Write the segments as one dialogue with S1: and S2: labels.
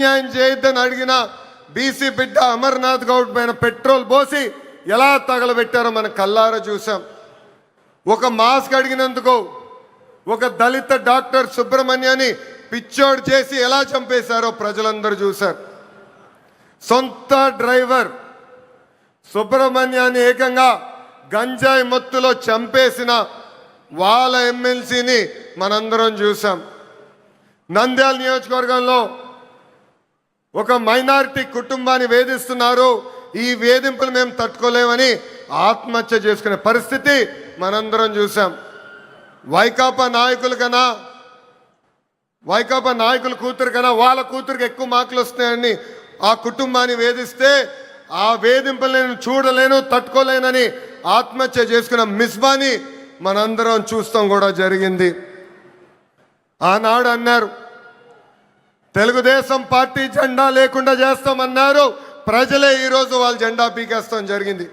S1: న్యాయం చేయొద్దని అడిగిన బీసీ బిడ్డ అమర్నాథ్ గౌడ్ పైన పెట్రోల్ పోసి ఎలా తగలబెట్టారో మనం కల్లారా చూసాం. ఒక మాస్క్ అడిగినందుకు ఒక దళిత డాక్టర్ సుబ్రహ్మణ్యాన్ని పిచ్చోడు చేసి ఎలా చంపేశారో ప్రజలందరూ చూశారు. సొంత డ్రైవర్ సుబ్రహ్మణ్యాన్ని ఏకంగా గంజాయి మత్తులో చంపేసిన వాళ్ళ ఎమ్మెల్సీని మనందరం చూసాం. నంద్యాల నియోజకవర్గంలో ఒక మైనారిటీ కుటుంబాన్ని వేధిస్తున్నారు, ఈ వేధింపులు మేము తట్టుకోలేమని ఆత్మహత్య చేసుకునే పరిస్థితి మనందరం చూసాం. వైకాపా నాయకుల కూతురు కన్నా వాళ్ళ కూతురికి ఎక్కువ మార్కులు వస్తున్నాయని ఆ కుటుంబాన్ని వేధిస్తే ఆ వేధింపులు నేను చూడలేను తట్టుకోలేనని ఆత్మహత్య చేసుకున్న మిస్బాని మనందరం చూస్తాం కూడా జరిగింది. ఆనాడు అన్నారు తెలుగుదేశం పార్టీ జెండా లేకుండా చేస్తామన్నారు, ప్రజలే ఈరోజు వాళ్ళ జెండా పీకేస్తాం జరిగింది.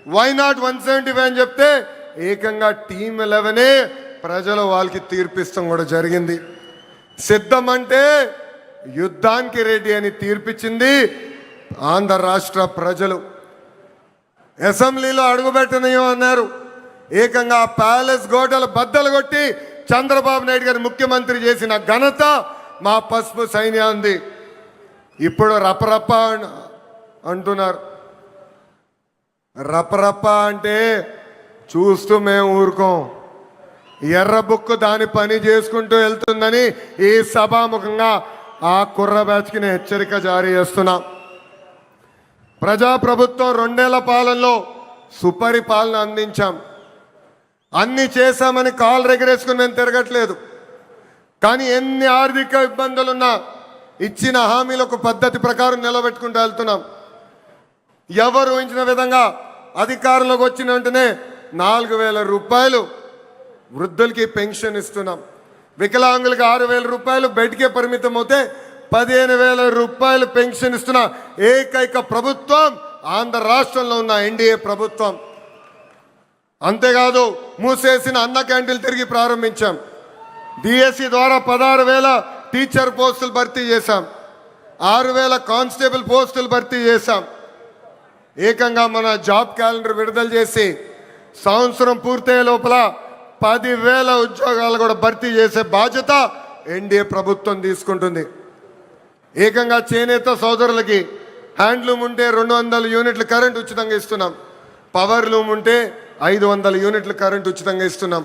S1: వైనాట్ 175 అని చెప్తే ఏకంగా టీమ్ 11 ప్రజలు వాళ్ళకి తీర్పిస్తాం కూడా జరిగింది. సిద్ధమంటే యుద్ధానికి రెడీ అని తీర్పిచ్చింది ఆంధ్ర రాష్ట్ర ప్రజలు. అసెంబ్లీలో అడుగుపెట్టనయో అన్నారు, ఏకంగా ప్యాలెస్ గోడలు బద్దలు కొట్టి చంద్రబాబు నాయుడు గారు ముఖ్యమంత్రి చేసిన ఘనత మా పసుపు సైన్యాన్ని. ఇప్పుడు రపరప అంటున్నారు. రపరప అంటే చూస్తూ మేము ఊరుకోం. ఎర్ర బుక్కు దాని పని చేసుకుంటూ వెళ్తుందని ఈ సభాముఖంగా ఆ కుర్ర బ్యాచ్కి నేను హెచ్చరిక జారీ చేస్తున్నా. ప్రజాప్రభుత్వం 2 ఏళ్ల పాలనలో సుపరిపాలన అందించాం. అన్ని చేశామని కాలు రెగరేసుకుని మేము తిరగట్లేదు. కానీ ఎన్ని ఆర్థిక ఇబ్బందులున్నా ఇచ్చిన హామీలకు పద్ధతి ప్రకారం నిలబెట్టుకుంటూ వెళ్తున్నాం. ఎవరు ఊహించిన విధంగా అధికారంలోకి వచ్చిన వెంటనే 4,000 రూపాయలు వృద్ధులకి పెన్షన్ ఇస్తున్నాం. వికలాంగులకి 6,000 రూపాయలు బయటికే పరిమితం అవుతే 15,000 రూపాయలు పెన్షన్ ఇస్తున్న ఏకైక ప్రభుత్వం ఆంధ్ర రాష్ట్రంలో ఉన్న ఎన్డీఏ ప్రభుత్వం. అంతేకాదు మూసేసిన అన్న క్యాంటీన్లు తిరిగి ప్రారంభించాం. డిఎస్సి ద్వారా 16,000 టీచర్ పోస్టులు భర్తీ చేశాం. 6,000 కానిస్టేబుల్ పోస్టులు భర్తీ చేశాం. ఏకంగా మన జాబ్ క్యాలెండర్ విడుదల చేసి సంవత్సరం పూర్తయ్యే లోపల 10,000 ఉద్యోగాలు కూడా భర్తీ చేసే బాధ్యత ఎన్డీఏ ప్రభుత్వం తీసుకుంటుంది. ఏకంగా చేనేత సోదరులకి హ్యాండ్లూమ్ ఉంటే 200 యూనిట్ల కరెంట్ ఉచితంగా ఇస్తున్నాం. పవర్ లూమ్ ఉంటే 500 యూనిట్ల కరెంట్ ఉచితంగా ఇస్తున్నాం.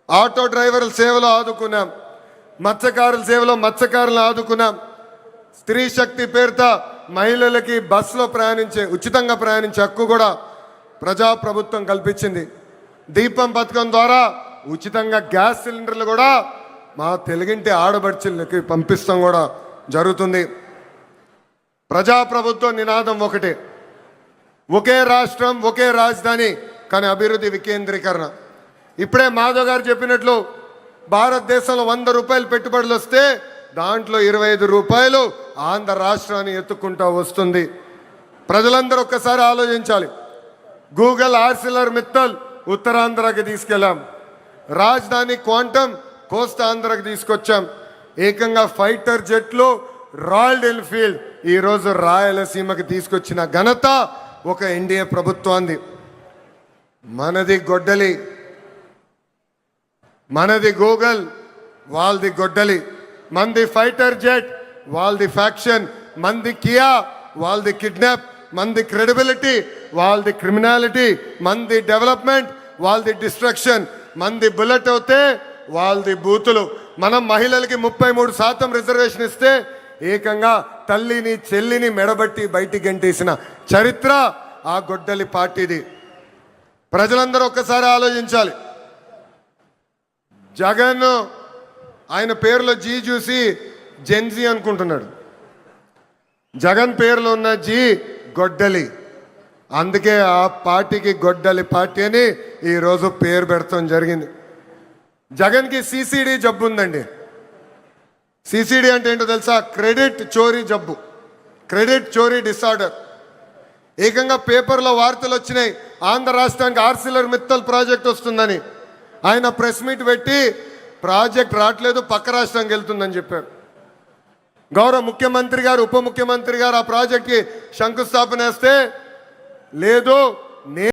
S1: ఆటో డ్రైవర్ల సేవలో ఆదుకున్నాం. మత్స్యకారుల సేవలో మత్స్యకారులను ఆదుకున్నాం. స్త్రీ శక్తి పేరుతో మహిళలకి బస్సులో ఉచితంగా ప్రయాణించే హక్కు కూడా ప్రజాప్రభుత్వం కల్పించింది. దీపం పథకం ద్వారా ఉచితంగా గ్యాస్ సిలిండర్లు కూడా మా తెలుగింటి ఆడబడుచులకి పంపిస్తాం కూడా జరుగుతుంది. ప్రజాప్రభుత్వం నినాదం ఒకటే, ఒకే రాష్ట్రం ఒకే రాజధాని కానీ అభివృద్ధి వికేంద్రీకరణ. ఇప్పుడే మాధవ్ గారు చెప్పినట్లు భారతదేశంలో 100 రూపాయలు పెట్టుబడులు వస్తే దాంట్లో 25 రూపాయలు ఆంధ్ర రాష్ట్రాన్ని ఎత్తుకుంటూ వస్తుంది. ప్రజలందరూ ఒక్కసారి ఆలోచించాలి. గూగుల్ ఆర్సిలర్ మిత్తల్ ఉత్తరాంధ్రకి తీసుకెళ్ళాం. రాజధాని క్వాంటమ్ కోస్తా ఆంధ్రకి తీసుకొచ్చాం. ఏకంగా ఫైటర్ జెట్లు రాయల్ ఎన్ఫీల్డ్ ఈరోజు రాయలసీమకి తీసుకొచ్చిన ఘనత ఒక ఎన్డీఏ ప్రభుత్వాన్ని. మనది గొడ్డలి, మనది గూగుల్, వాళ్ళది గొడ్డలి. మంది ఫైటర్ జెట్, వాళ్ళది ఫ్యాక్షన్. మంది కియా, వాళ్ళది కిడ్నాప్. మంది క్రెడిబిలిటీ, వాళ్ళది క్రిమినాలిటీ. మంది డెవలప్మెంట్, వాళ్ళది డిస్ట్రక్షన్. మంది బుల్లెట్ అవుతే వాళ్ళది బూతులు. మనం మహిళలకి 33% రిజర్వేషన్ ఇస్తే ఏకంగా తల్లిని చెల్లిని మెడబట్టి బయటికి గంటేసిన చరిత్ర ఆ గొడ్డలి పార్టీది. ప్రజలందరూ ఒక్కసారి ఆలోచించాలి. జగన్ ఆయన పేరులో జీ చూసి జెన్జీ అనుకుంటున్నాడు. జగన్ పేరులో ఉన్న జీ గొడ్డలి, అందుకే ఆ పార్టీకి గొడ్డలి పార్టీ అని ఈరోజు పేరు పెడతాం జరిగింది. జగన్కి సిసిడి జబ్బు ఉందండి. సిసిడి అంటే ఏంటో తెలుసా? క్రెడిట్ చోరీ జబ్బు, క్రెడిట్ చోరీ డిసార్డర్. ఏకంగా పేపర్లో వార్తలు వచ్చినాయి, ఆంధ్ర రాష్ట్రానికి ఆర్సిలర్ మిత్తల్ ప్రాజెక్ట్ వస్తుందని. ఆయన ప్రెస్ మీట్ పెట్టి ప్రాజెక్ట్ రావట్లేదు, పక్క రాష్ట్రానికి వెళ్తుందని చెప్పారు. గౌరవ ముఖ్యమంత్రి గారు ఉప ముఖ్యమంత్రి గారు ఆ ప్రాజెక్ట్కి శంకుస్థాపన వేస్తే లేదు